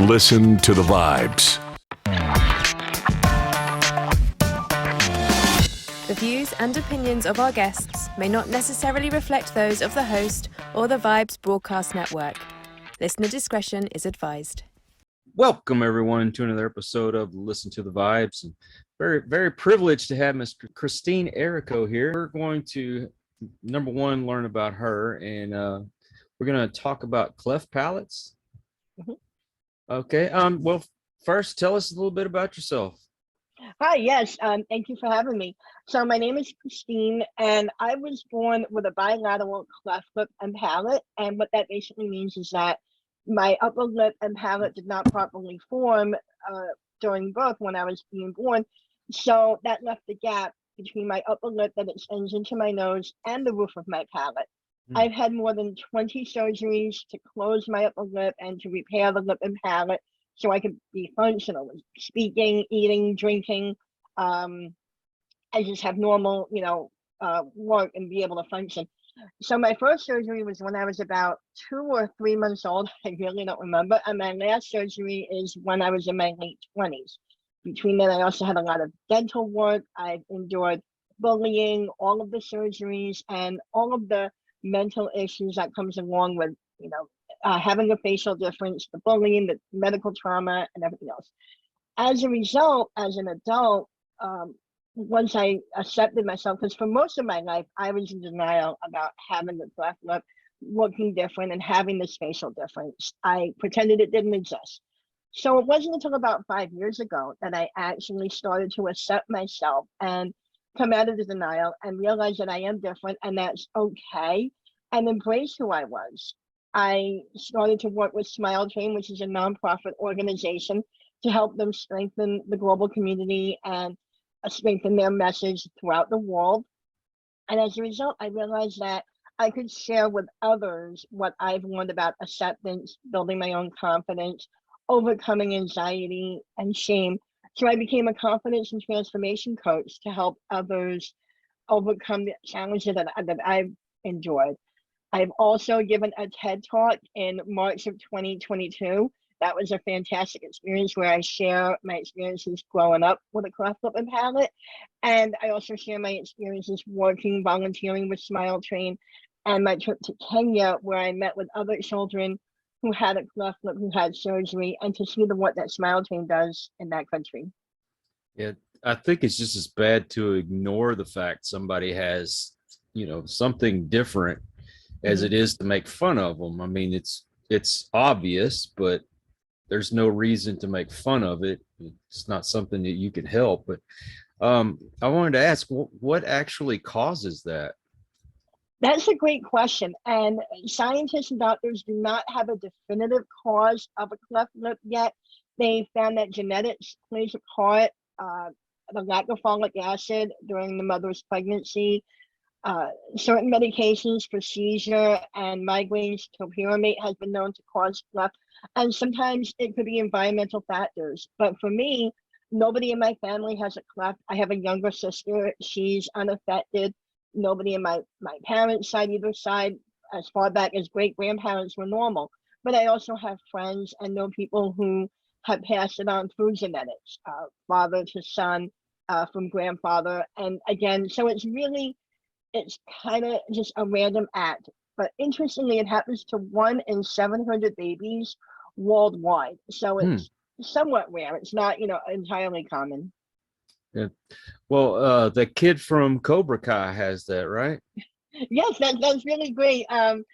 Listen to the vibes. The views and opinions of our guests may not necessarily reflect those of the host or the Vibes Broadcast Network. Listener discretion is advised. Welcome, everyone, to another episode of Listen to the Vibes. And very privileged to have Miss Christine Errico here. We're going to, number one, learn about her, and we're going to talk about cleft palates. Mm-hmm. Okay. Well, first, tell us a little bit about yourself. Hi, yes, thank you for having me. So my name is Christine, and I was born with a bilateral cleft lip and palate, and what that basically means is that my upper lip and palate did not properly form during birth when I was being born, so that left a gap between my upper lip that extends into my nose and the roof of my palate. I've had more than 20 surgeries to close my upper lip and to repair the lip and palate so I could be functional, speaking, eating, drinking. I just have normal, work and be able to function. So my first surgery was when I was about 2 or 3 months old. I really don't remember. And my last surgery is when I was in my late 20s. Between then, I also had a lot of dental work. I've endured bullying, all of the surgeries, and all of the mental issues that comes along with, having a facial difference, the bullying, the medical trauma, and everything else. As a result, as an adult, once I accepted myself, because for most of my life, I was in denial about having the cleft lip, looking different, and having this facial difference. I pretended it didn't exist. So it wasn't until about 5 years ago that I actually started to accept myself and come out of the denial and realize that I am different and that's okay, and embrace who I was. I started to work with Smile Train, which is a nonprofit organization, to help them strengthen the global community and strengthen their message throughout the world. And as a result, I realized that I could share with others what I've learned about acceptance, building my own confidence, overcoming anxiety and shame. So I became a confidence and transformation coach to help others overcome the challenges that I've endured. I've also given a TED Talk in March of 2022. That was a fantastic experience where I share my experiences growing up with a cleft lip and palate. And I also share my experiences working, volunteering with Smile Train, and my trip to Kenya, where I met with other children who had a cleft lip, who had surgery, and to see the work that Smile Train does in that country. Yeah, I think it's just as bad to ignore the fact somebody has, something different as it is to make fun of them. I mean, it's obvious, but there's no reason to make fun of it. It's not something that you can help. But I wanted to ask, what actually causes that? That's a great question. And scientists and doctors do not have a definitive cause of a cleft lip yet. They found that genetics plays a part, the lack of folic acid during the mother's pregnancy, certain medications for seizure and migraines, topiramate has been known to cause cleft, and sometimes it could be environmental factors. But for me, nobody in my family has a cleft. I have a younger sister, she's unaffected. Nobody in my parents' side, either side, as far back as great-grandparents, were normal. But I also have friends and know people who have passed it on through genetics, father to son, from grandfather. And again, so it's kind of just a random act. But interestingly, it happens to 1 in 700 babies worldwide. So it's somewhat rare. It's not, entirely common. Yeah. Well, the kid from Cobra has that, right? Yes, that's really great. I'm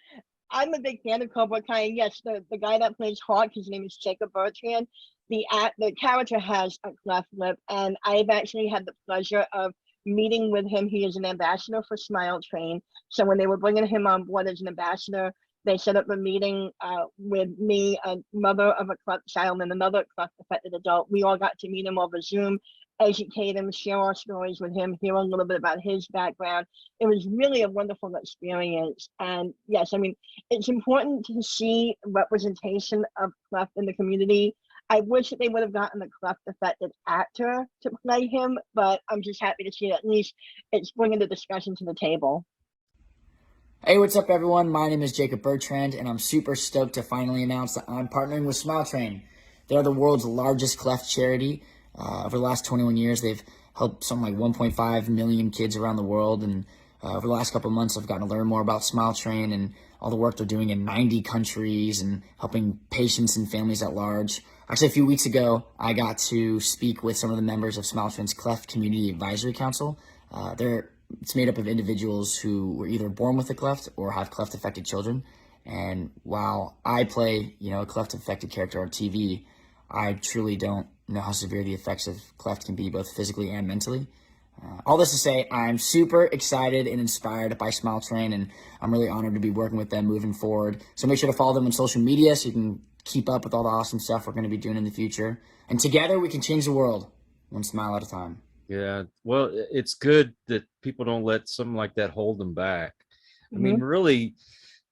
a big fan of Cobra, and yes, the guy that plays Hawk, his name is Bertrand. The character has a cleft lip, and I've actually had the pleasure of meeting with him. He is an ambassador for Smile Train. So when they were bringing him on board as an ambassador, they set up a meeting with me, a mother of a cleft child, and another cleft affected adult. We all got to meet him over Zoom, educate him, share our stories with him, hear a little bit about his background. It was really a wonderful experience. And yes, I mean, it's important to see representation of cleft in the community. I wish that they would have gotten a cleft affected actor to play him, but I'm just happy to see that at least it's bringing the discussion to the table. Hey, what's up, everyone? My name is Bertrand, and I'm super stoked to finally announce that I'm partnering with Smile Train. They are the world's largest cleft charity. Over the last 21 years, they've helped something like 1.5 million kids around the world. And over the last couple of months, I've gotten to learn more about Smile Train and all the work they're doing in 90 countries and helping patients and families at large. Actually, a few weeks ago, I got to speak with some of the members of Smile Train's Cleft Community Advisory Council. It's made up of individuals who were either born with a cleft or have cleft-affected children. And while I play, a cleft-affected character on TV, I truly don't know how severe the effects of cleft can be, both physically and mentally. All this to say, I'm super excited and inspired by Smile Train, and I'm really honored to be working with them moving forward. So make sure to follow them on social media so you can keep up with all the awesome stuff we're going to be doing in the future. And together we can change the world, one smile at a time. Yeah, well, it's good that people don't let something like that hold them back. I mean, really,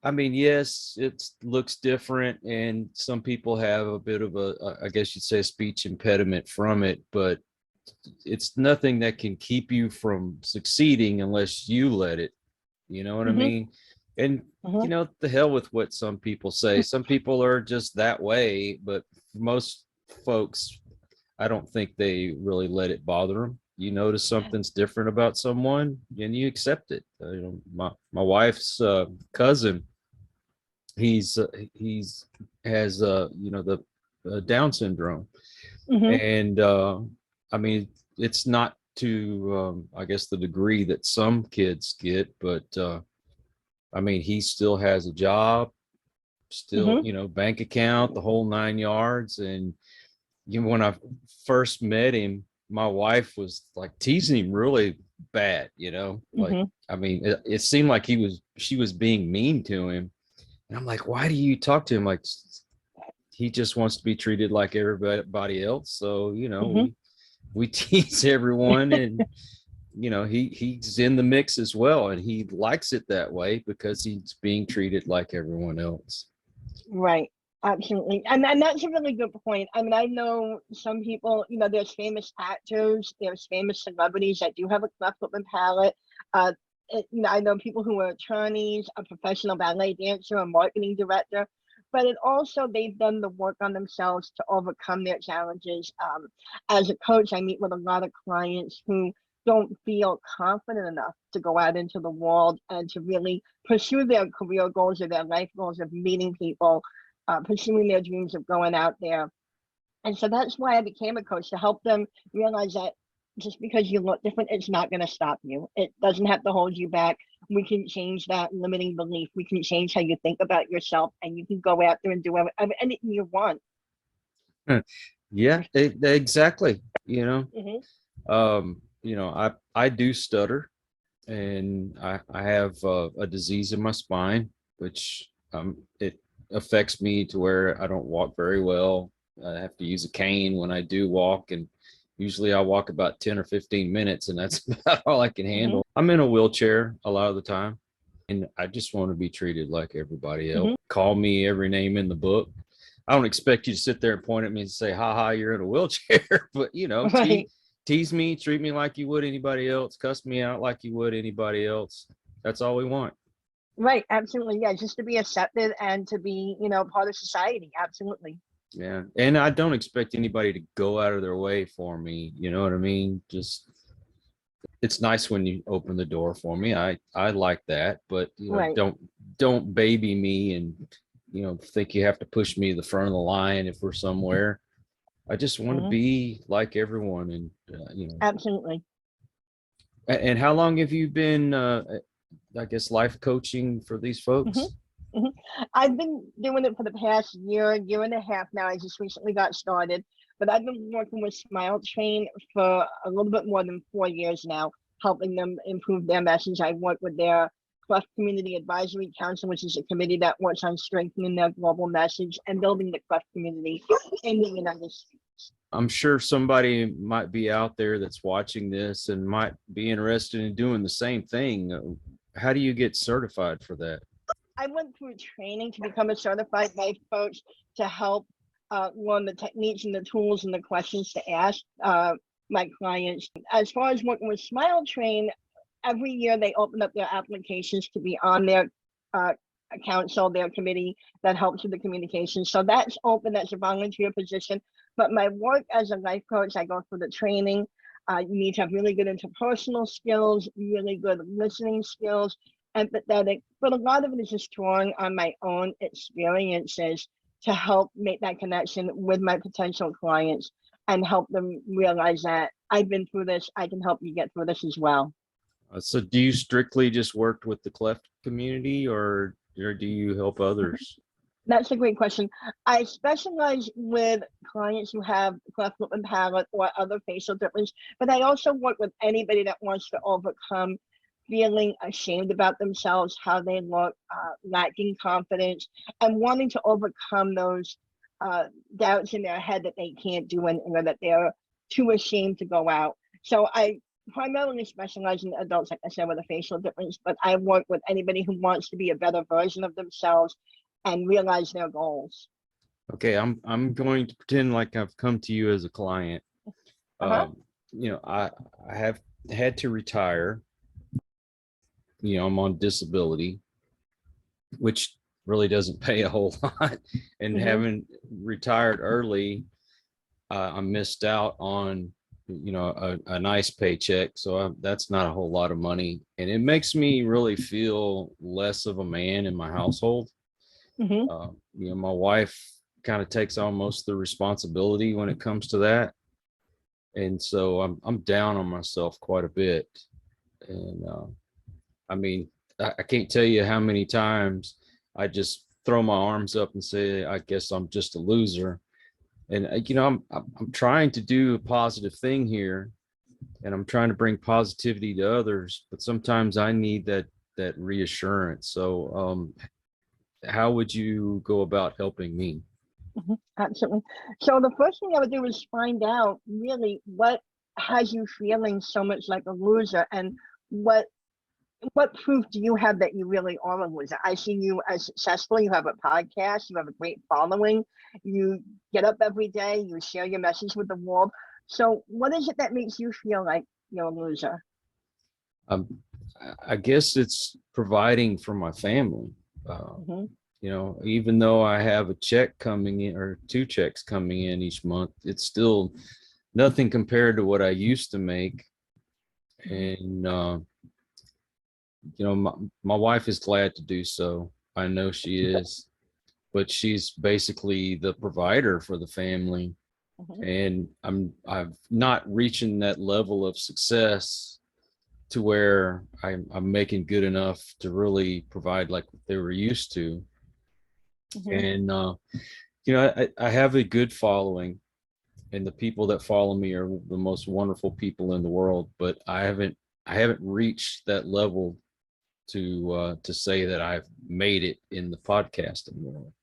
yes, it looks different, and some people have a bit of I guess you'd say, a speech impediment from it, but it's nothing that can keep you from succeeding unless you let it. You know what I mean? And, the hell with what some people say. Some people are just that way, but most folks, I don't think they really let it bother them. You notice something's different about someone and you accept it. My wife's cousin, he's has the Down syndrome, and it's not to I guess the degree that some kids get, but he still has a job, still bank account, the whole 9 yards. And when I first met him, my wife was like teasing him really bad, it seemed like she was being mean to him. And I'm like, why do you talk to him like he just wants to be treated like everybody else? So, we tease everyone, and, he's in the mix as well. And he likes it that way because he's being treated like everyone else. Right. Absolutely. And that's a really good point. I know some people, there's famous actors, there's famous celebrities that do have a cleft lip and palate. I know people who are attorneys, a professional ballet dancer, a marketing director, but they've done the work on themselves to overcome their challenges. As a coach, I meet with a lot of clients who don't feel confident enough to go out into the world and to really pursue their career goals or their life goals of meeting people, pursuing their dreams of going out there. And so that's why I became a coach, to help them realize that just because you look different, it's not going to stop you. It doesn't have to hold you back. We can change that limiting belief. We can change how you think about yourself, and you can go out there and do anything you want. Yeah, exactly. I do stutter, and I have a disease in my spine, which it affects me to where I don't walk very well. I have to use a cane when I do walk, and usually I walk about 10 or 15 minutes, and that's about all I can handle. I'm in a wheelchair a lot of the time, and I just want to be treated like everybody else. Call me every name in the book. I don't expect you to sit there and point at me and say, ha ha, you're in a wheelchair, but Right. tease me, treat me like you would anybody else, cuss me out like you would anybody else. That's all we want. Right. Absolutely. Yeah. Just to be accepted and to be, part of society. Absolutely. Yeah. And I don't expect anybody to go out of their way for me. You know what I mean? Just, it's nice when you open the door for me. I like that, but Right. don't baby me and, think you have to push me to the front of the line if we're somewhere. I just want to be like everyone. And, Absolutely. And how long have you been, I guess, life coaching for these folks? I've been doing it for the past year and a half now. I just recently got started, but I've been working with Smile Train for a little bit more than 4 years now, helping them improve their message. I work with their Cleft Community Advisory Council, which is a committee that works on strengthening their global message and building the cleft community in the United States. I'm sure somebody might be out there that's watching this and might be interested in doing the same thing. How do you get certified for that? I went through training to become a certified life coach to help learn the techniques and the tools and the questions to ask my clients. As far as working with Smile Train, every year they open up their applications to be on their council, their committee that helps with the communication. So that's open, that's a volunteer position. But my work as a life coach, I go through the training. You need to have really good interpersonal skills, really good listening skills, empathetic, but a lot of it is just drawing on my own experiences to help make that connection with my potential clients and help them realize that I've been through this, I can help you get through this as well. So do you strictly just work with the cleft community, or do you help others? That's a great question. I specialize with clients who have cleft lip and palate or other facial difference, but I also work with anybody that wants to overcome feeling ashamed about themselves, how they look, lacking confidence, and wanting to overcome those doubts in their head that they can't do anything or that they're too ashamed to go out. So I primarily specialize in adults, like I said, with a facial difference, but I work with anybody who wants to be a better version of themselves and realize their goals. Okay, I'm going to pretend like I've come to you as a client. You know, I have had to retire. You know, I'm on disability, which really doesn't pay a whole lot. And having retired early, I missed out on, you know, a nice paycheck. So that's not a whole lot of money. And it makes me really feel less of a man in my household. You know, my wife kind of takes on most of the responsibility when it comes to that. And so I'm down on myself quite a bit. And I mean, I can't tell you how many times I just throw my arms up and say, I guess I'm just a loser. And you know, I'm trying to do a positive thing here, and I'm trying to bring positivity to others, but sometimes I need that reassurance. So how would you go about helping me? Absolutely. So the first thing I would do is find out really what has you feeling so much like a loser, and what proof do you have that you really are a loser? I see you as successful. You have a podcast, you have a great following, you get up every day, you share your message with the world. So what is it that makes you feel like you're a loser? I guess it's providing for my family. You know, even though I have a check coming in or two checks coming in each month, it's still nothing compared to what I used to make. And you know, my wife is glad to do so. I know she is, but she's basically the provider for the family. And I'm not reaching that level of success to where I'm making good enough to really provide like they were used to. And you know, I have a good following, and the people that follow me are the most wonderful people in the world, but I haven't reached that level to say that I've made it in the podcasting world.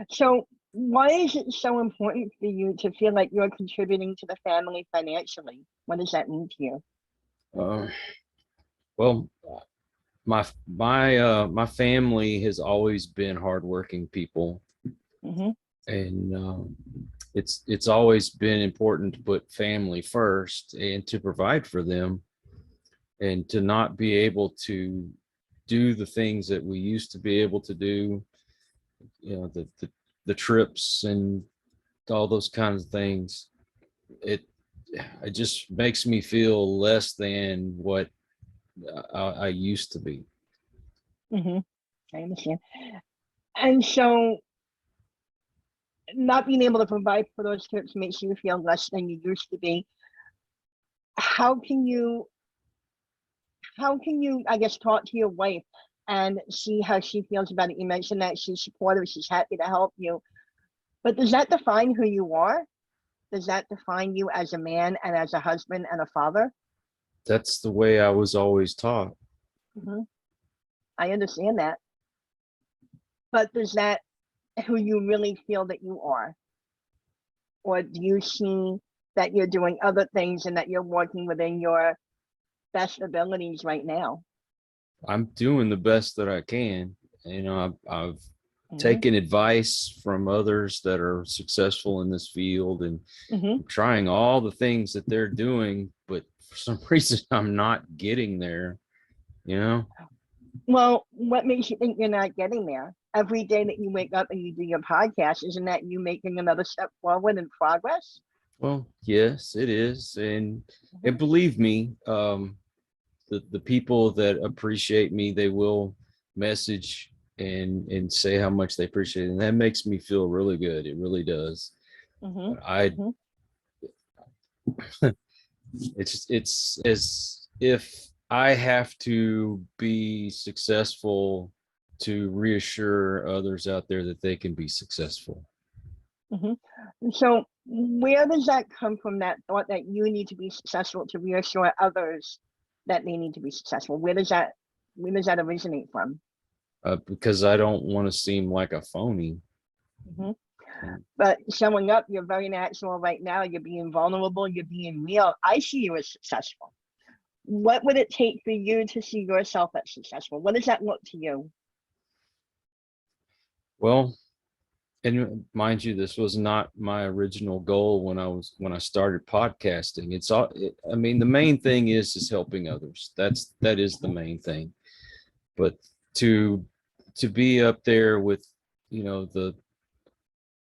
So why is it so important for you to feel like you're contributing to the family financially? What does that mean to you? Well, my family has always been hardworking people, and it's always been important to put family first and to provide for them, and to not be able to do the things that we used to be able to do, you know, the trips and all those kinds of things. It just makes me feel less than what I used to be. I understand. And so not being able to provide for those trips makes you feel less than you used to be. How can you, I guess, talk to your wife and see how she feels about it? You mentioned that she's supportive, she's happy to help you, but does that define who you are? Does that define you as a man and as a husband and a father? That's the way I was always taught. I understand that. But does that who you really feel that you are? Or do you see that you're doing other things and that you're working within your best abilities right now? I'm doing the best that I can. You know, I've taken advice from others that are successful in this field, and I'm trying all the things that they're doing, but for some reason I'm not getting there, you know? Well, what makes you think you're not getting there? Every day that you wake up and you do your podcast, isn't that you making another step forward in progress? Well, yes, it is. And Mhm. believe me, the people that appreciate me, they will message and say how much they appreciate it. And that makes me feel really good. It really does. Mhm. But I Mhm. it's as if I have to be successful to reassure others out there that they can be successful. Mhm. So, where does that come from? That thought that you need to be successful to reassure others that they need to be successful. Where does that originate from? Because I don't want to seem like a phony. Mhm. And But showing up, you're very natural right now. You're being vulnerable. You're being real. I see you as successful. What would it take for you to see yourself as successful? What does that look to you? well, and mind you, this was not my original goal when I started podcasting. I mean, the main thing is helping others. That is the main thing. But to to be up there with, the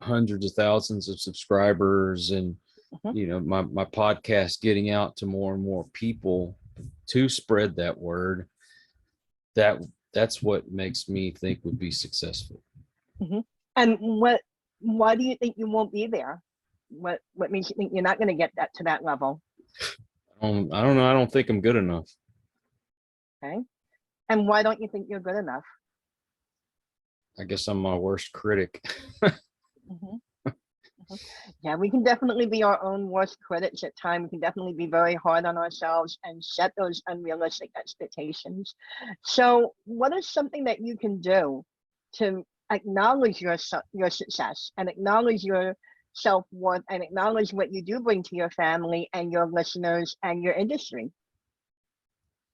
hundreds of thousands of subscribers, and Mhm. my podcast getting out to more and more people to spread that word, that that's what makes me think would be successful. Mhm. And why do you think you won't be there? What makes you think you're not going to get that to that level? I don't know. I don't think I'm good enough. Okay. And why don't you think you're good enough? I guess I'm my worst critic. Mhm. Mhm. Yeah, we can definitely be our own worst critics at times. We can definitely be very hard on ourselves and set those unrealistic expectations. So, what is something that you can do to acknowledge your success and acknowledge your self worth and acknowledge what you do bring to your family and your listeners and your industry?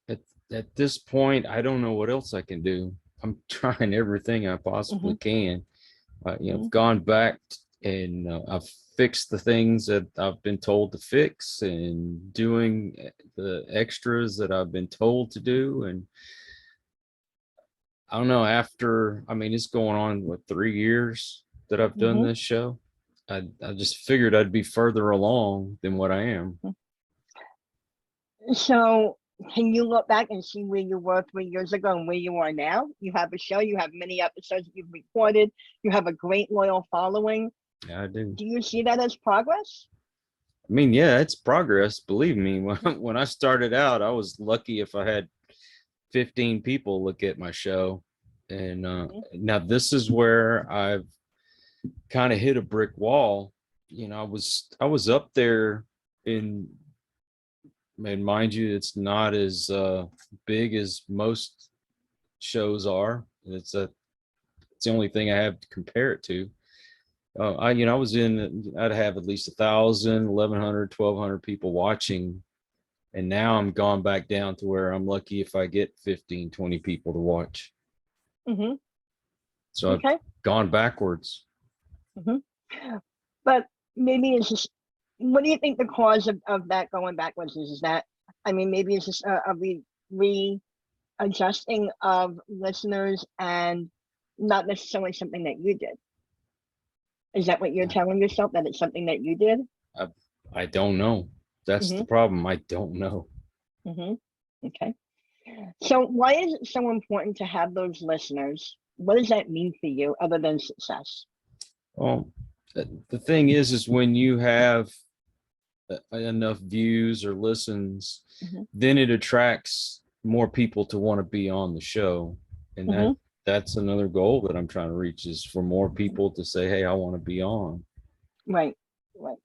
at, at this point, I don't know what else I can do. I'm trying everything I Hmm. possibly can. Hmm. I've gone back and I've fixed the things that I've been told to fix, and doing the extras that I've been told to do. And I don't know, I mean, it's going on what, 3 years that I've done Hmm. this show. I just figured I'd be further along than what I am. So, can you look back and see where you were 3 years ago and where you are now? You have a show, you have many episodes that you've recorded, you have a great loyal following. Yeah, I do. Do you see that as progress? I mean, yeah, it's progress. Believe me, when I started out, I was lucky if I had 15 people look at my show. And Mhm. now this is where I've kind of hit a brick wall. I was up there in, and mind you, it's not as big as most shows are. It's the only thing I have to compare it to. I was I'd have at least 1,000, 1,100, 1,200 people watching. And now I'm gone back down to where I'm lucky if I get 15, 20 people to watch. Mhm. So I've Okay. gone backwards. Mhm. But maybe it's just, what do you think the cause of that going backwards is? Is that, I mean, maybe it's just a readjusting of listeners and not necessarily something that you did. Is that what you're telling yourself, that it's something that you did? I, I don't know. That's Hmm. the problem. I don't know. Hmm. Okay. So why is it so important to have those listeners? What does that mean for you other than success? Well, the thing is when you have enough views or listens, Hmm. then it attracts more people to want to be on the show. And Hmm. that's another goal that I'm trying to reach, is for more Hmm. people to say, hey, I want to be on. Right, right.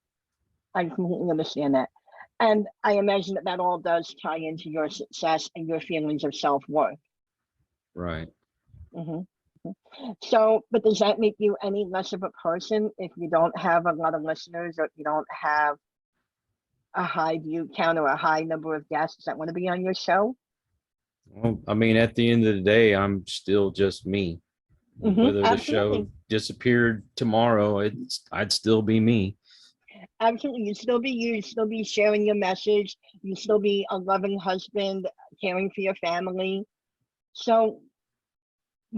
I completely understand that. And I imagine that that all does tie into your success and your feelings of self-worth. Right. Hmm. So, but does that make you any less of a person if you don't have a lot of listeners, or if you don't have a high view count or a high number of guests that want to be on your show? Well, I mean, at the end of the day, I'm still just me. Hmm. Whether the show Absolutely. disappeared tomorrow, I'd still be me. Absolutely. You still be you, still be sharing your message, you still be a loving husband, caring for your family. So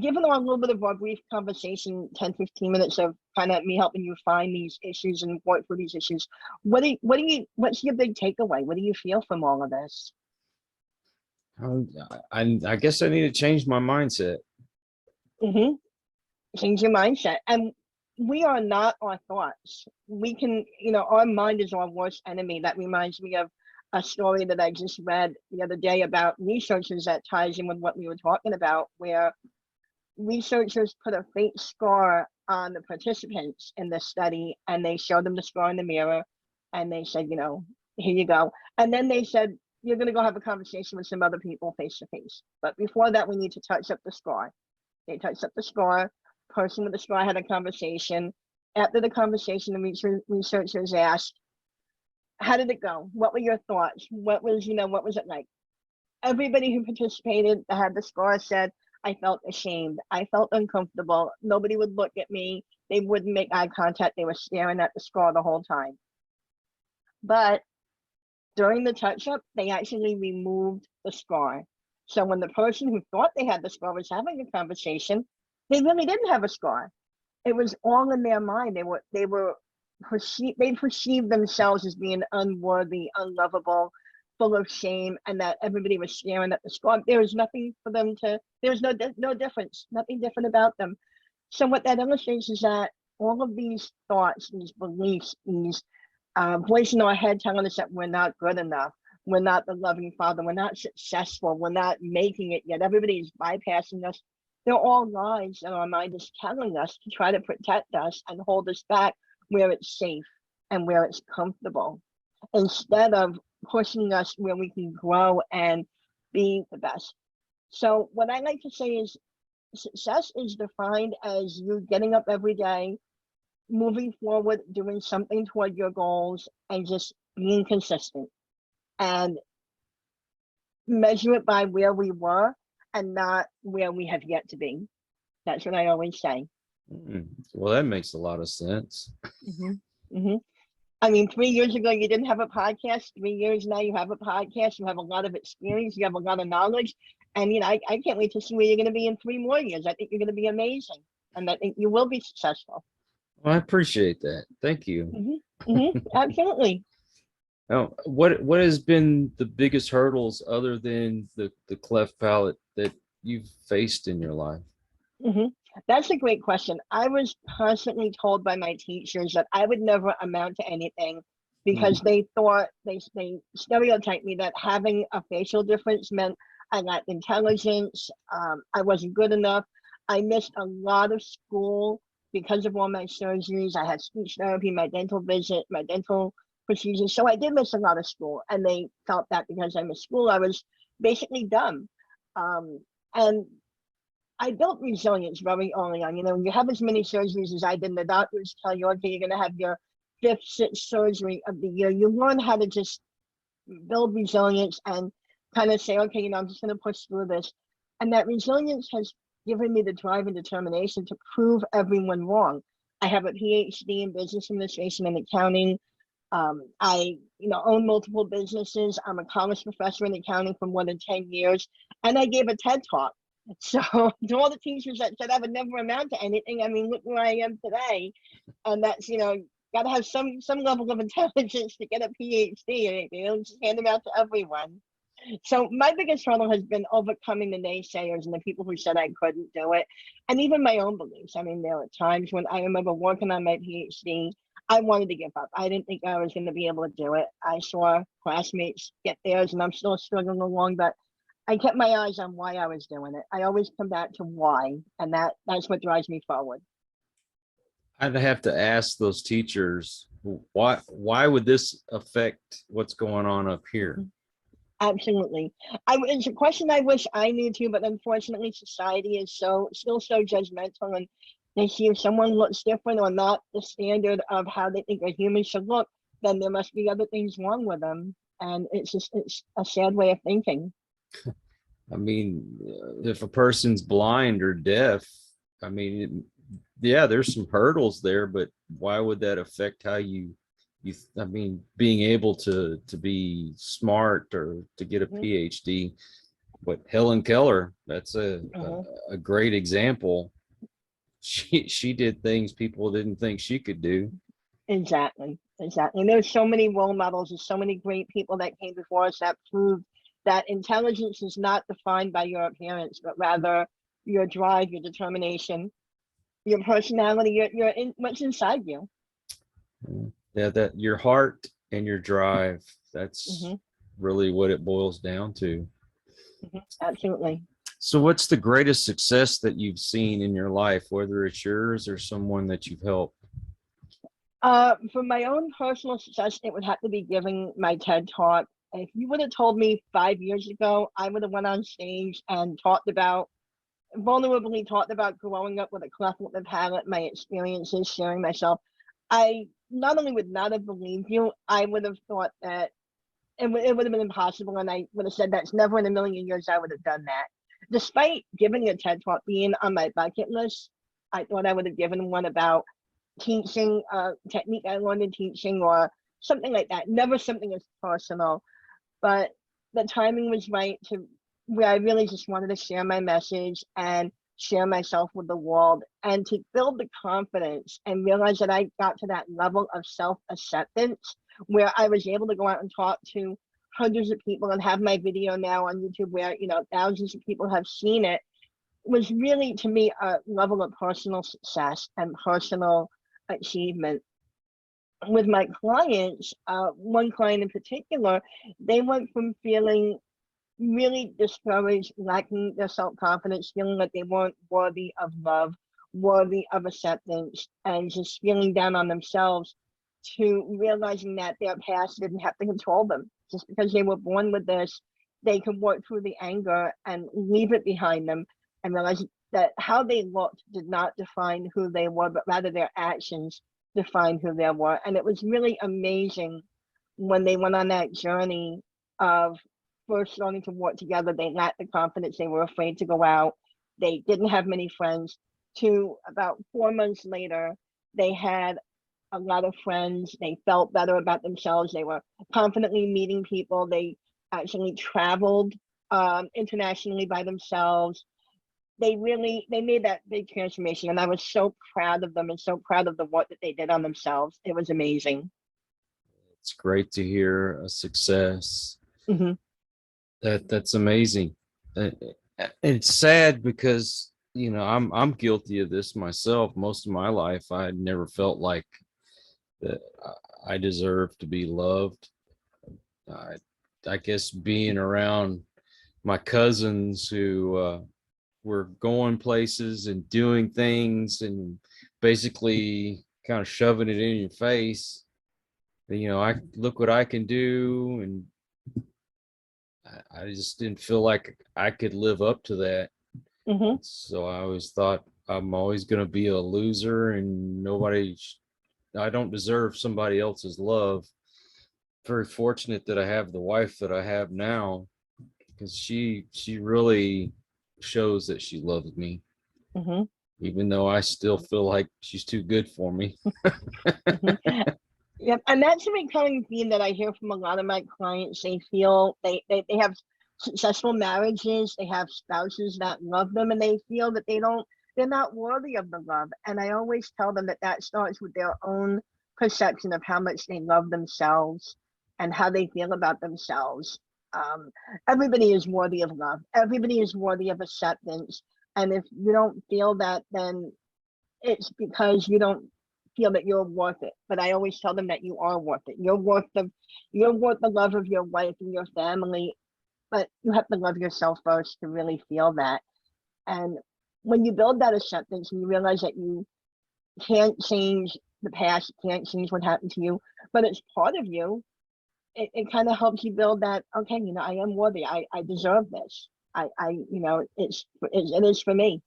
given our little bit of our brief conversation, 10-15 minutes of kind of me helping you find these issues and work through these issues, what's your big takeaway? What do you feel from all of this? I guess I need to change my mindset. Mm-hmm. Change your mindset. And we are not our thoughts. We can, our mind is our worst enemy. That reminds me of a story that I just read the other day about researchers that ties in with what we were talking about, where researchers put a fake scar on the participants in the study, and they showed them the scar in the mirror, and they said, here you go. And then they said, you're going to go have a conversation with some other people face to face. But before that, we need to touch up the scar. They touched up the scar. Person with the scar had a conversation. After the conversation, the researchers asked, how did it go? What were your thoughts? What was it like? Everybody who participated that had the scar said, I felt ashamed. I felt uncomfortable. Nobody would look at me. They wouldn't make eye contact. They were staring at the scar the whole time. But during the touch-up, they actually removed the scar. So when the person who thought they had the scar was having a conversation, they really didn't have a scar. It was all in their mind. They perceived themselves as being unworthy, unlovable, full of shame, and that everybody was staring at the scar. There was nothing for them to. There was no difference, nothing different about them. So what that illustrates is that all of these thoughts, these beliefs, these voice in our head telling us that we're not good enough, we're not the loving father, we're not successful, we're not making it yet, everybody's bypassing us. They're all lies that our mind is telling us to try to protect us and hold us back where it's safe and where it's comfortable, instead of pushing us where we can grow and be the best. So what I like to say is success is defined as you getting up every day, moving forward, doing something toward your goals, and just being consistent, and measure it by where we were and not where we have yet to be. That's what I always say. Well, that makes a lot of sense. I mean, 3 years ago, you didn't have a podcast. 3 years now, you have a podcast. You have a lot of experience. You have a lot of knowledge. And, I can't wait to see where you're going to be in 3 more years. I think you're going to be amazing. And I think you will be successful. Well, I appreciate that. Thank you. Absolutely. Now, what has been the biggest hurdles other than the cleft palate that you've faced in your life? That's a great question. I was constantly told by my teachers that I would never amount to anything because they thought they stereotyped me that having a facial difference meant I lacked intelligence. I wasn't good enough. I missed a lot of school because of all my surgeries. I had speech therapy, my dental visit, my dental procedures. So I did miss a lot of school, and they felt that because I missed school, I was basically dumb. And I built resilience very early on. When you have as many surgeries as I did, the doctors tell you, okay, you're going to have your 5th, 6th surgery of the year. You learn how to just build resilience and kind of say, okay, I'm just going to push through this. And that resilience has given me the drive and determination to prove everyone wrong. I have a PhD in business administration and accounting. I own multiple businesses. I'm a college professor in accounting for more than 10 years. And I gave a TED Talk. So to all the teachers that said I would never amount to anything, I mean, look where I am today. And that's, got to have some level of intelligence to get a PhD. They don't just hand them out to everyone. So my biggest hurdle has been overcoming the naysayers and the people who said I couldn't do it, and even my own beliefs. I mean, there were times when I remember working on my PhD, I wanted to give up. I didn't think I was going to be able to do it. I saw classmates get theirs, and I'm still struggling along, but I kept my eyes on why I was doing it. I always come back to why, and that's what drives me forward. I'd have to ask those teachers, why would this affect what's going on up here? Absolutely. It's a question I wish I knew too, but unfortunately society is still so judgmental, and they see if someone looks different or not the standard of how they think a human should look, then there must be other things wrong with them. And it's a sad way of thinking. I mean, if a person's blind or deaf, I mean, yeah, there's some hurdles there, but why would that affect how I mean, being able to be smart or to get a PhD? what Helen Keller, that's Mhm. a great example. She did things people didn't think she could do. Exactly, exactly. And there's so many role models and so many great people that came before us that proved that intelligence is not defined by your appearance, but rather your drive, your determination, your personality, what's inside you. Yeah, that your heart and your drive, that's Hmm. really what it boils down to. Hmm. Absolutely. So what's the greatest success that you've seen in your life, whether it's yours or someone that you've helped? For my own personal success, it would have to be giving my TED talk. If you would have told me 5 years ago, I would have went on stage and vulnerably talked about growing up with a cleft lip and palate, my experiences, sharing myself. I not only would not have believed you, I would have thought that it would have been impossible, and I would have said that's never in a million years I would have done that. Despite giving a TED talk being on my bucket list, I thought I would have given one about teaching technique I learned in teaching or something like that. Never something as personal, but the timing was right to where I really just wanted to share my message and share myself with the world and to build the confidence and realize that I got to that level of self-acceptance where I was able to go out and talk to hundreds of people and have my video now on YouTube where, thousands of people have seen it was really to me a level of personal success and personal achievement. With my clients, one client in particular, they went from feeling really discouraged, lacking their self-confidence, feeling like they weren't worthy of love, worthy of acceptance, and just feeling down on themselves, to realizing that their past didn't have to control them. Just because they were born with this, they could work through the anger and leave it behind them and realize that how they looked did not define who they were, but rather their actions defined who they were. And it was really amazing when they went on that journey of first starting to work together. They lacked the confidence. They were afraid to go out. They didn't have many friends. To about 4 months later, they had a lot of friends. They felt better about themselves. They were confidently meeting people. They actually traveled internationally by themselves. They made that big transformation, and I was so proud of them and so proud of the work that they did on themselves. It was amazing. It's great to hear a success. Hmm. That's amazing. Uh, It's sad because I'm guilty of this myself. Most of my life, I never felt like that I deserve to be loved. I I guess being around my cousins who were going places and doing things and basically kind of shoving it in your face. I look what I can do, and I just didn't feel like I could live up to that. Hmm. So I always thought I'm always going to be a loser and I don't deserve somebody else's love. Very fortunate that I have the wife that I have now, because she really shows that she loves me, Hmm. even though I still feel like she's too good for me. Hmm. Yep, and that's a recurring theme that I hear from a lot of my clients. They feel they have successful marriages, they have spouses that love them, and they feel that they're not worthy of the love. And I always tell them that that starts with their own perception of how much they love themselves and how they feel about themselves. Um, Everybody is worthy of love. Everybody is worthy of acceptance. And if you don't feel that, then it's because you don't feel that you're worth it. But I always tell them that you are worth it. You're worth the love of your wife and your family, but you have to love yourself first to really feel that. And when you build that acceptance and you realize that you can't change the past, you can't change what happened to you, but it's part of you, it kind of helps you build that, okay, I am worthy. I deserve this. It is for me.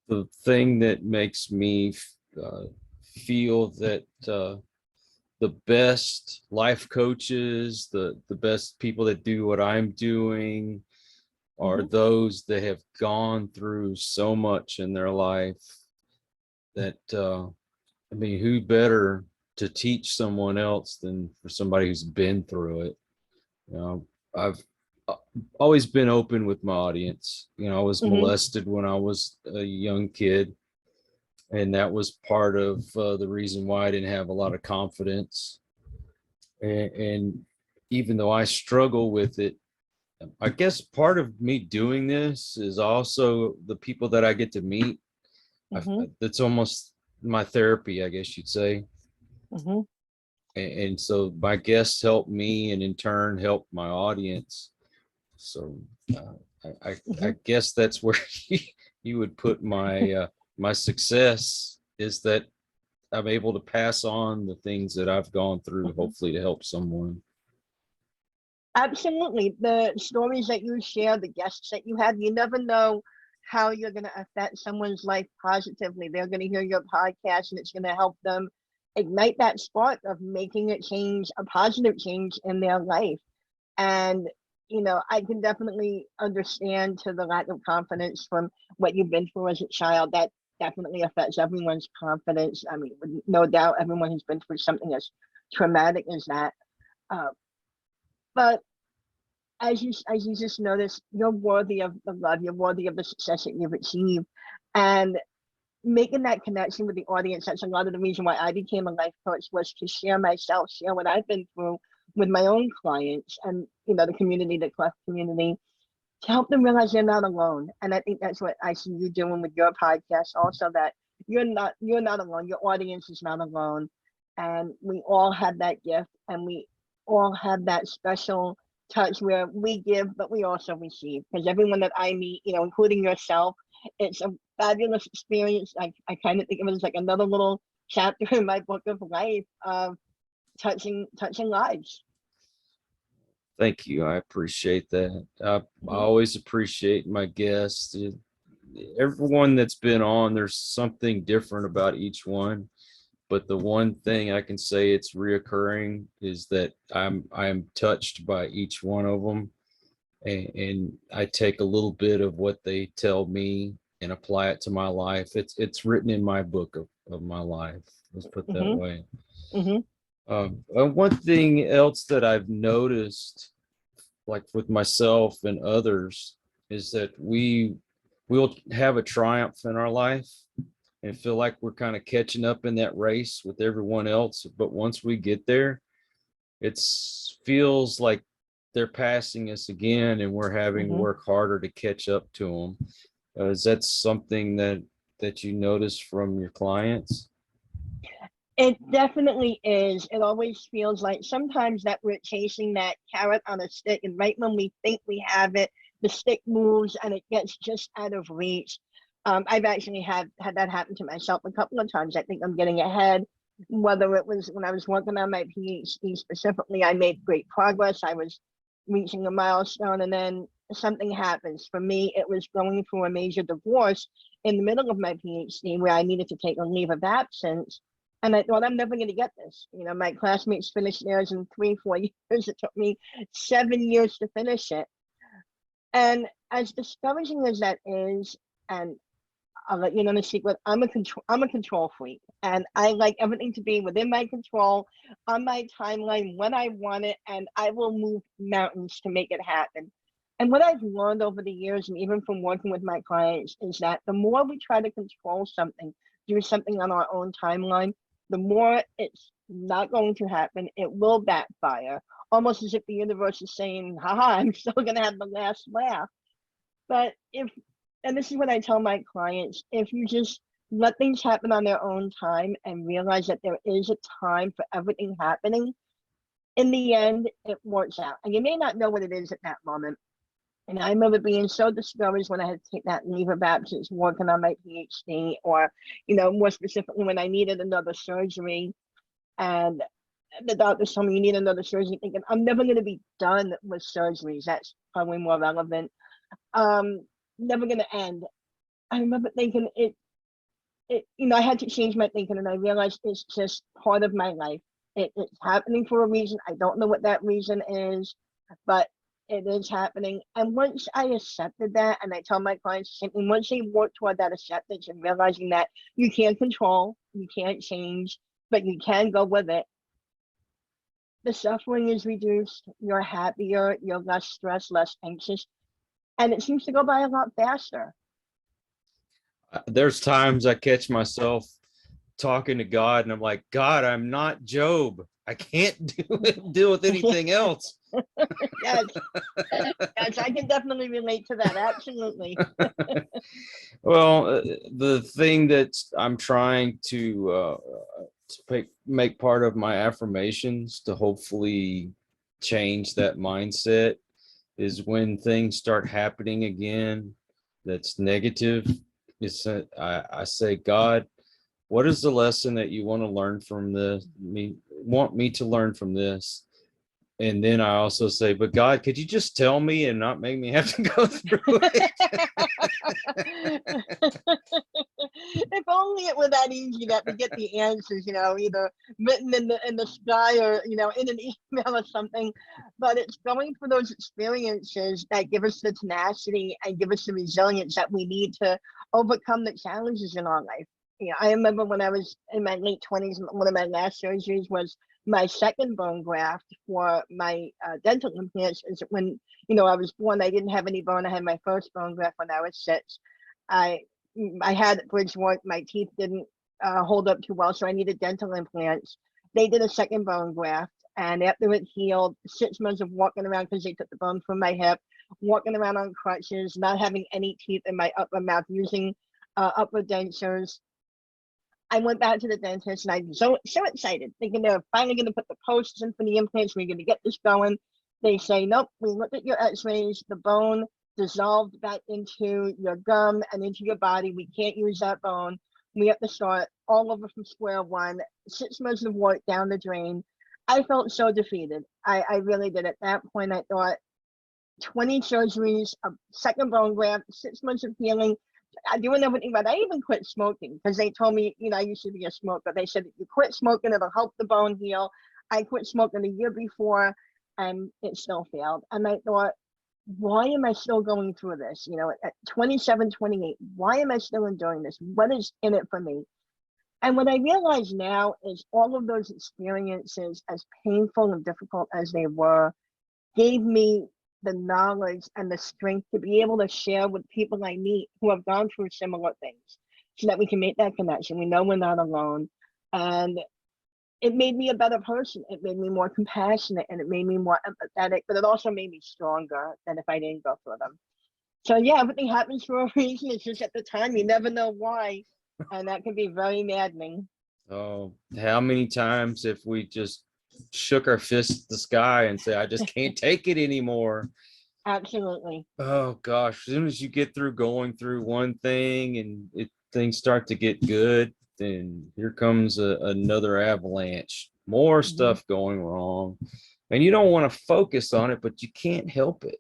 The thing that makes me uh, feel that the best life coaches, the best people that do what I'm doing, are Hmm. those that have gone through so much in their life that I mean, who better to teach someone else than for somebody who's been through it? You know, I've always been open with my audience. You know, I was Hmm. molested when I was a young kid, and that was part of the reason why I didn't have a lot of confidence. And even though I struggle with it, I guess part of me doing this is also the people that I get to meet. Hmm. That's almost my therapy, I guess you'd say. Hmm. And so my guests help me, and in turn help my audience. So I Hmm. guess that's where you would put my success, is that I'm able to pass on the things that I've gone through, Hmm. hopefully to help someone. Absolutely. The stories that you share, the guests that you have, you never know how you're going to affect someone's life positively. They're going to hear your podcast and it's going to help them ignite that spark of making a change, a positive change in their life. And, I can definitely understand to the lack of confidence from what you've been through as a child. That definitely affects everyone's confidence. I mean, no doubt everyone who's been through something as traumatic as that. Uh, but as you just noticed, you're worthy of the love, you're worthy of the success that you've achieved. And making that connection with the audience, that's a lot of the reason why I became a life coach, was to share myself, share what I've been through with my own clients and the community, the cleft community, to help them realize they're not alone. And I think that's what I see you doing with your podcast also, that you're not alone, your audience is not alone. And we all have that gift, and we all have that special touch where we give but we also receive, because everyone that I meet, including yourself, it's a fabulous experience. I kind of think of it as like another little chapter in my book of life of touching lives. Thank you. I appreciate that. I Hmm. always appreciate my guests. Everyone that's been on, there's something different about each one. But the one thing I can say it's reoccurring is that I am touched by each one of them, and I take a little bit of what they tell me and apply it to my life. It's written in my book of my life. Let's put that Hmm. way. Hmm. One thing else that I've noticed, like with myself and others, is that we'll have a triumph in our life and feel like we're kind of catching up in that race with everyone else. But once we get there, it feels like they're passing us again, and we're having to Hmm. work harder to catch up to them. Is that something that you notice from your clients? It definitely is. It always feels like sometimes that we're chasing that carrot on a stick, and right when we think we have it, the stick moves and it gets just out of reach. I've actually had that happen to myself a couple of times. I think I'm getting ahead. Whether it was when I was working on my PhD specifically, I made great progress. I was reaching a milestone, and then something happens. For me, it was going through a major divorce in the middle of my PhD, where I needed to take a leave of absence, and I thought, I'm never going to get this. My classmates finished theirs in 3, 4 years. It took me 7 years to finish it. And as discouraging as that is, and I'll let you know the secret, I'm a control freak. And I like everything to be within my control, on my timeline, when I want it, and I will move mountains to make it happen. And what I've learned over the years, and even from working with my clients, is that the more we try to control something, do something on our own timeline, the more it's not going to happen. It will backfire, almost as if the universe is saying, haha, I'm still going to have the last laugh. But and this is what I tell my clients, if you just let things happen on their own time and realize that there is a time for everything happening, in the end, it works out. And you may not know what it is at that moment. And I remember being so discouraged when I had to take that leave of absence working on my PhD, or, more specifically, when I needed another surgery. And the doctor told me, you need another surgery, thinking, I'm never going to be done with surgeries. That's probably more relevant. Um, Never going to end. I remember thinking I had to change my thinking, and I realized it's just part of my life. It's happening for a reason. I don't know what that reason is, but it is happening. And once I accepted that, and I tell my clients, and once they work toward that acceptance and realizing that you can't control, you can't change, but you can go with it, the suffering is reduced, you're happier, you're less stressed, less anxious, and it seems to go by a lot faster. There's times I catch myself talking to God and I'm like, God, I'm not Job. I can't deal with anything else. Yes, yes, I can definitely relate to that. Absolutely. Well, the thing that I'm trying to make part of my affirmations to hopefully change that mindset is when things start happening again that's negative. I say, God, what is the lesson that you want to learn from this? Want me to learn from this? And then I also say, but God, could you just tell me and not make me have to go through it? If only it were that easy that we get the answers, either written in the sky or in an email or something. But it's going through those experiences that give us the tenacity and give us the resilience that we need to overcome the challenges in our life. I remember when I was in my late 20s, one of my last surgeries was my second bone graft for my dental implants. Is when I was born, I didn't have any bone. I had my first bone graft when I was 6. I had bridge work. My teeth didn't hold up too well, so I needed dental implants. They did a second bone graft, and after it healed, 6 months of walking around because they took the bone from my hip, walking around on crutches, not having any teeth in my upper mouth, using upper dentures. I went back to the dentist and I was so excited, thinking they're finally going to put the posts in for the implants. We're going to get this going. They say, nope, we looked at your x-rays. The bone dissolved back into your gum and into your body. We can't use that bone. We have to start all over from square one. 6 months of work down the drain. I felt so defeated. I really did. At that point, I thought 20 surgeries, a second bone graft, 6 months of healing. I doing everything, but I even quit smoking because they told me, I used to be a smoker. They said, if you quit smoking, it'll help the bone heal. I quit smoking a year before and it still failed. And I thought, why am I still going through this? At 27, 28, why am I still enduring this? What is in it for me? And what I realize now is all of those experiences, as painful and difficult as they were, gave me the knowledge and the strength to be able to share with people I meet who have gone through similar things so that we can make that connection. We know we're not alone. And it made me a better person. It made me more compassionate and it made me more empathetic, but it also made me stronger than if I didn't go through them. So yeah, everything happens for a reason. It's just at the time, you never know why. And that can be very maddening. Oh, how many times if we just shook our fists at the sky and say, I just can't take it anymore. Absolutely. Oh gosh, as soon as you get through going through one thing and things start to get good, then here comes another avalanche, more stuff going wrong. And you don't want to focus on it, but you can't help it.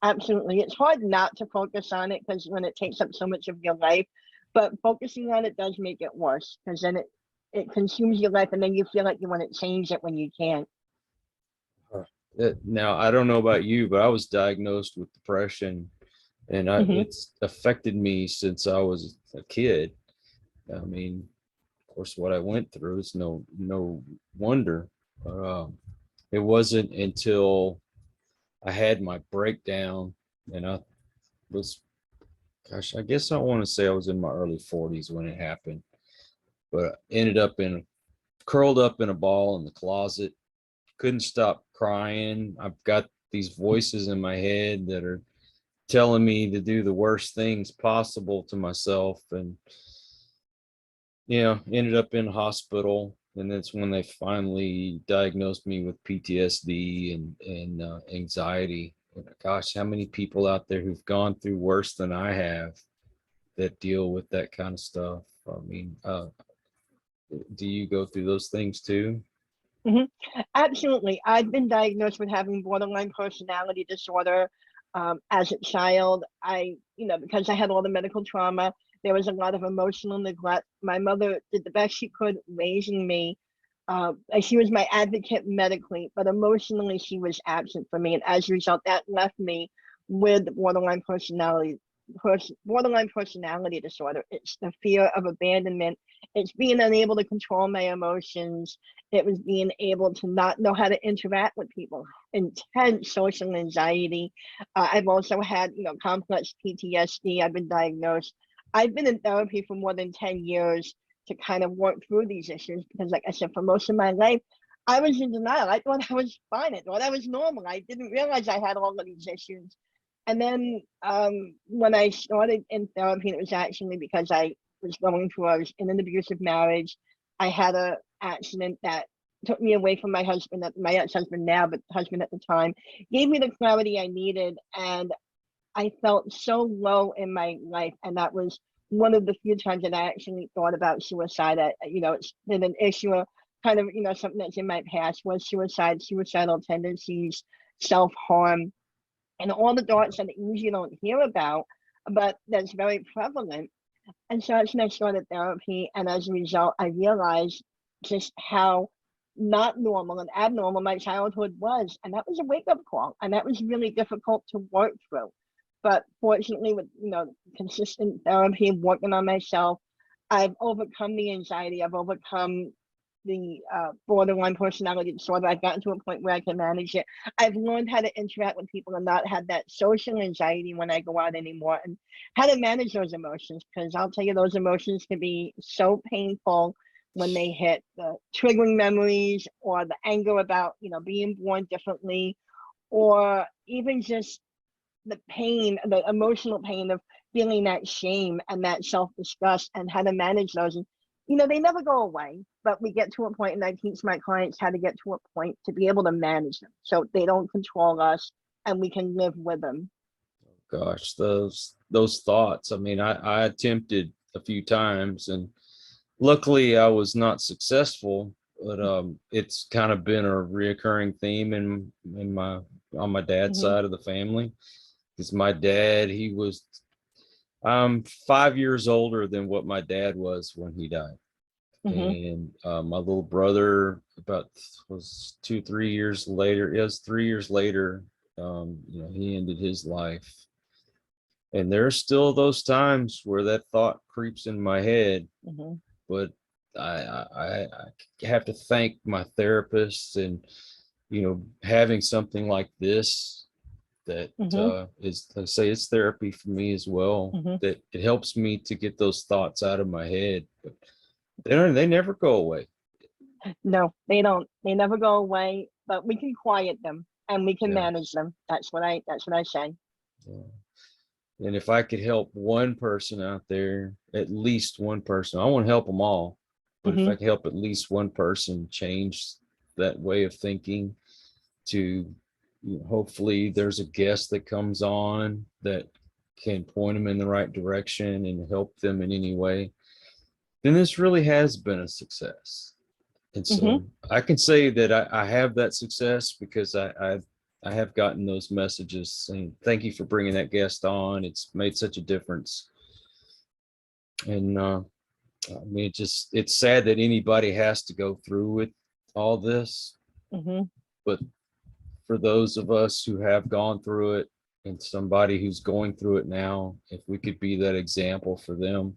Absolutely. It's hard not to focus on it because when it takes up so much of your life, but focusing on it does make it worse because then it consumes your life and then you feel like you want to change it when you can't. Now, I don't know about you, but I was diagnosed with depression and it's affected me since I was a kid. I mean, of course, what I went through is no wonder. It wasn't until I had my breakdown and I was, gosh, I guess I want to say I was in my early 40s when it happened, but I ended up curled up in a ball in the closet. Couldn't stop crying. I've got these voices in my head that are telling me to do the worst things possible to myself, and ended up in hospital. And that's when they finally diagnosed me with PTSD and anxiety. And gosh, how many people out there who've gone through worse than I have that deal with that kind of stuff? I mean, do you go through those things too? Absolutely. I've been diagnosed with having borderline personality disorder as a child. Because I had all the medical trauma, there was a lot of emotional neglect. My mother did the best she could raising me. She was my advocate medically, but emotionally she was absent for me. And as a result, that left me with borderline personality borderline personality disorder. It's the fear of abandonment. It's being unable to control my emotions. It was being able to not know how to interact with people, intense social anxiety. I've also had, complex PTSD. I've been diagnosed. I've been in therapy for more than 10 years to kind of work through these issues because, like I said, for most of my life, I was in denial. I thought I was fine. I thought I was normal. I didn't realize I had all of these issues. And then when I started in therapy, it was actually because I was in an abusive marriage. I had an accident that took me away from my husband, my ex-husband now, but husband at the time, gave me the clarity I needed. And I felt so low in my life. And that was one of the few times that I actually thought about suicide. It's been an issue, kind of, something that's in my past was suicide, suicidal tendencies, self-harm, and all the thoughts that you usually don't hear about, but that's very prevalent. And so that's when I started therapy. And as a result, I realized just how not normal and abnormal my childhood was. And that was a wake up call. And that was really difficult to work through. But fortunately, with consistent therapy, working on myself, I've overcome the anxiety. I've overcome the borderline personality disorder. I've gotten to a point where I can manage it. I've learned how to interact with people and not have that social anxiety when I go out anymore, and how to manage those emotions, because I'll tell you, those emotions can be so painful when they hit the triggering memories or the anger about, being born differently, or even just the pain, the emotional pain of feeling that shame and that self-disgust, and how to manage those. And they never go away, but we get to a point, and I teach my clients how to get to a point to be able to manage them so they don't control us and we can live with them. Gosh, those thoughts. I mean, I attempted a few times, and luckily I was not successful, but it's kind of been a reoccurring theme on my dad's side of the family. Because my dad, he was 5 years older than what my dad was when he died. And my little brother was 3 years later. It was 3 years later. He ended his life. And there's still those times where that thought creeps in my head. But I have to thank my therapist, and having something like this that is, I say, it's therapy for me as well. That it helps me to get those thoughts out of my head. But they never go away. No, they don't. They never go away, but we can quiet them and we can manage them. That's what I say. Yeah. And if I could help one person out there, at least one person, I want to help them all, but if I could help at least one person change that way of thinking, to hopefully there's a guest that comes on that can point them in the right direction and help them in any way, then this really has been a success. And so I can say that I have that success because I have gotten those messages saying, thank you for bringing that guest on. It's made such a difference. And I mean, it's sad that anybody has to go through with all this, but for those of us who have gone through it, and somebody who's going through it now, if we could be that example for them,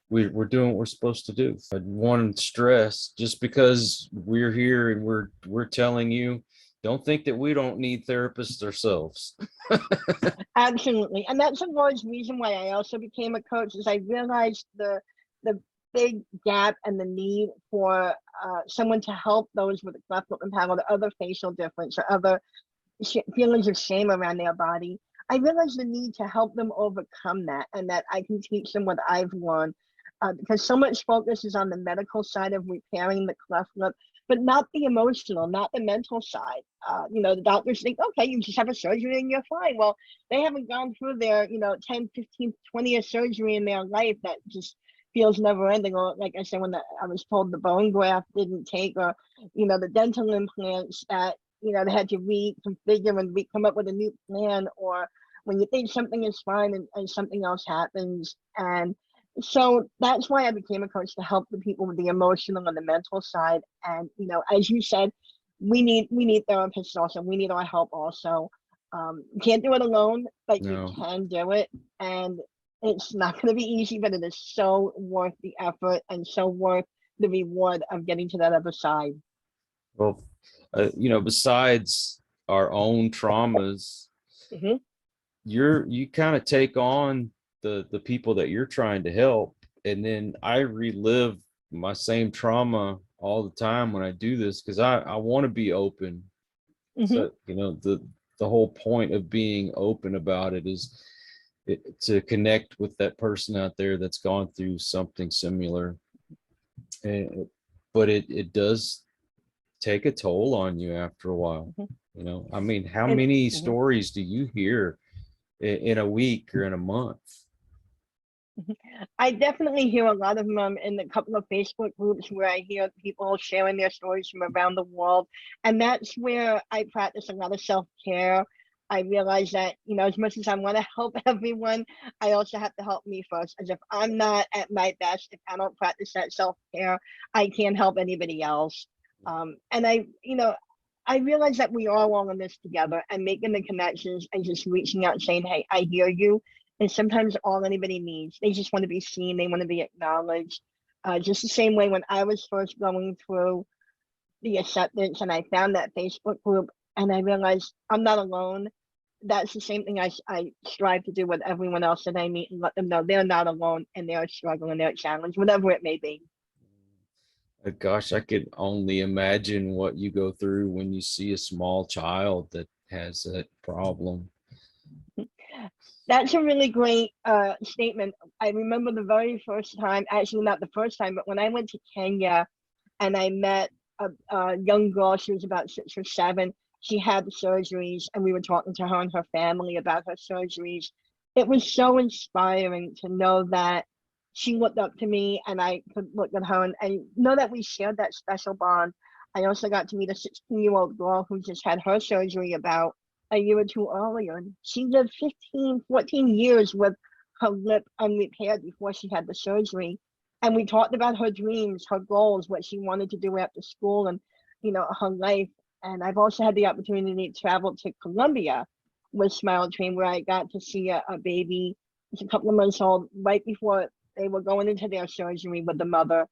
we're doing what we're supposed to do. I want to stress, just because we're here and we're telling you, don't think that we don't need therapists ourselves. Absolutely. And that's a large reason why I also became a coach, is I realized the big gap and the need for someone to help those with a cleft lip and palate, or other facial difference, or other feelings of shame around their body. I realized the need to help them overcome that, and that I can teach them what I've learned, because so much focus is on the medical side of repairing the cleft lip, but not the emotional, not the mental side. The doctors think, okay, you just have a surgery and you're fine. Well, they haven't gone through their 10, 15, 20-year surgery in their life that just feels never ending. Or like I said, when I was told the bone graft didn't take, or the dental implants that they had to reconfigure and come up with a new plan, or when you think something is fine and something else happens. And so that's why I became a coach, to help the people with the emotional and the mental side. And as you said, we need therapists also. We need our help also. You can't do it alone, but you No. can do it. And it's not going to be easy, but it is so worth the effort and so worth the reward of getting to that other side. Well, besides our own traumas, Hmm. you kind of take on the people that you're trying to help, and then I relive my same trauma all the time when I do this, because I want to be open. Hmm. So the whole point of being open about it is to connect with that person out there that's gone through something similar. And, but it does take a toll on you after a while. I mean, how And many mhm, stories do you hear in a week or in a month? mhm. I definitely hear a lot of them in a couple of Facebook groups where I hear people sharing their stories from around the world. And that's where I practice a lot of self-care. I realize that, as much as I want to help everyone, I also have to help me first. As if I'm not at my best, if I don't practice that self-care, I can't help anybody else. And I realize that we are all in this together, and making the connections and just reaching out and saying, hey, I hear you. And sometimes all anybody needs, they just want to be seen, they want to be acknowledged. Just the same way when I was first going through the acceptance and I found that Facebook group and I realized I'm not alone. That's the same thing I strive to do with everyone else that I meet, and let them know they're not alone and they're struggling, they're challenged, whatever it may be. Gosh, I could only imagine what you go through when you see a small child that has that problem. That's a really great statement. I remember the very first time, actually not the first time, but when I went to Kenya and I met a young girl. She was about 6 or 7. She had the surgeries, and we were talking to her and her family about her surgeries. It was so inspiring to know that she looked up to me and I could look at her and know that we shared that special bond. I also got to meet a 16-year-old girl who just had her surgery about a year or two earlier. She lived 15, 14 years with her lip unrepaired before she had the surgery. And we talked about her dreams, her goals, what she wanted to do after school, and her life. And I've also had the opportunity to travel to Colombia with Smile Train, where I got to see a baby, it's a couple of months old, right before they were going into their surgery with the mother.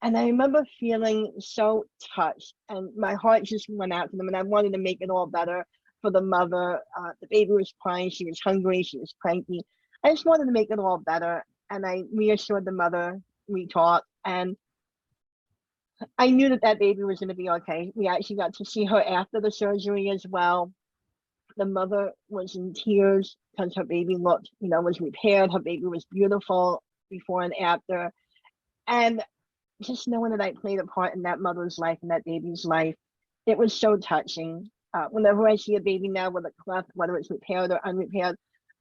And I remember feeling so touched, and my heart just went out to them, and I wanted to make it all better for the mother. The baby was crying, she was hungry, she was cranky. I just wanted to make it all better, and I reassured the mother. We talked, and I knew that that baby was going to be okay. We actually got to see her after the surgery as well. The mother was in tears because her baby looked, was repaired. Her baby was beautiful before and after. And just knowing that I played a part in that mother's life and that baby's life, it was so touching. Whenever I see a baby now with a cleft, whether it's repaired or unrepaired,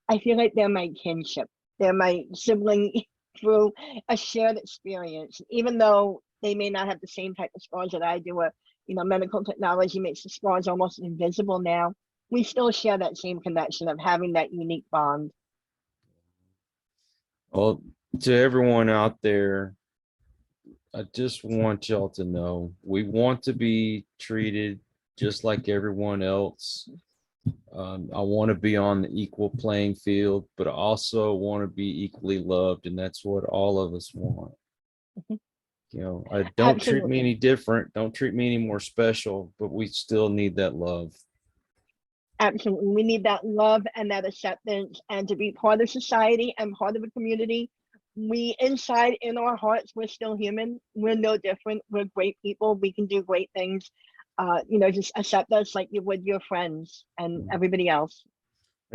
I feel like they're my kinship. They're my sibling through a shared experience, even though they may not have the same type of scars that I do. Or, medical technology makes the scars almost invisible now. We still share that same connection of having that unique bond. Well, to everyone out there, I just want y'all to know we want to be treated just like everyone else. I want to be on the equal playing field, but I also want to be equally loved, and that's what all of us want. I don't treat me Absolutely. any different, don't treat me any more special, but we still need that love. Absolutely. We need that love and that acceptance, and to be part of society and part of a community. We inside in our hearts, we're still human. We're no different. We're great people. We can do great things. Just accept us like you would your friends and everybody else.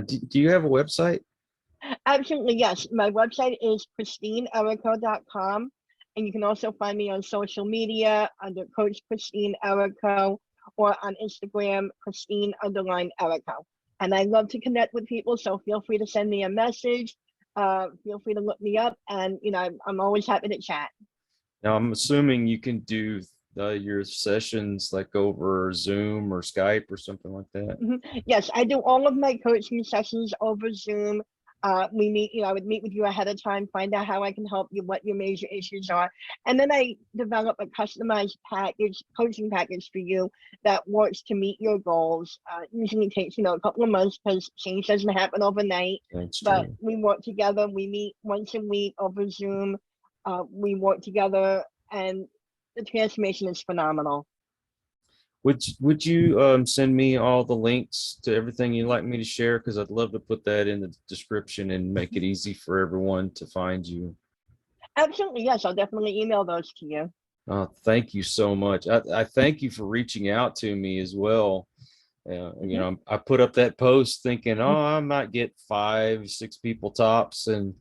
Do you have a website? Absolutely, yes. My website is christineerrico.com. And you can also find me on social media under Coach Christine Errico, or on Instagram, Christine_Errico. And I love to connect with people, so feel free to send me a message. Feel free to look me up, and I'm always happy to chat. Now, I'm assuming you can do your sessions like over Zoom or Skype or something like that. Yes, I do all of my coaching sessions over Zoom. We meet, I would meet with you ahead of time, find out how I can help you, what your major issues are. And then I develop a customized coaching package for you that works to meet your goals. Usually takes, a couple of months because change doesn't happen overnight. That's But true. we work together. We meet once a week over Zoom. We work together, and the transformation is phenomenal. Would you send me all the links to everything you'd like me to share? Because I'd love to put that in the description and make it easy for everyone to find you. Absolutely, yes. I'll definitely email those to you. Thank you so much. I thank you for reaching out to me as well. I put up that post thinking, oh, I might get 5-6 people tops, and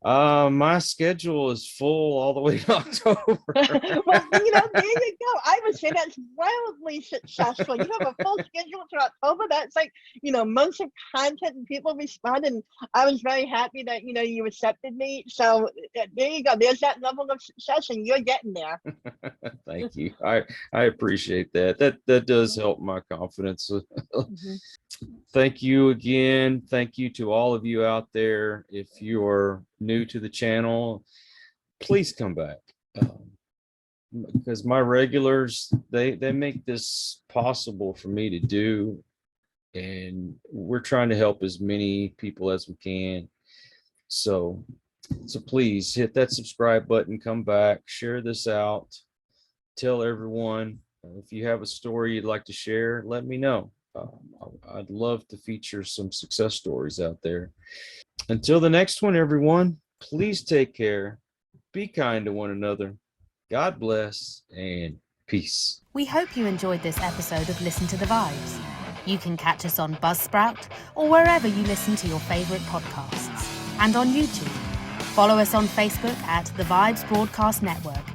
my schedule is full all the way to October. Well, there you go. I would say that's wildly successful. You have a full schedule for October. That's like, months of content and people responded. And I was very happy that, you accepted me. So there you go. There's that level of success, and you're getting there. Thank you. I appreciate that. That does help my confidence. Thank you again. Thank you to all of you out there. If you are new to the channel, please come back, because my regulars, they make this possible for me to do, and we're trying to help as many people as we can. So please hit that subscribe button, come back, share this out, tell everyone. If you have a story you'd like to share, let me know. I'd love to feature some success stories out there. Until the next one, everyone, please take care. Be kind to one another. God bless and peace. We hope you enjoyed this episode of Listen to the Vibes. You can catch us on Buzzsprout or wherever you listen to your favorite podcasts, and on YouTube. Follow us on Facebook at The Vibes Broadcast Network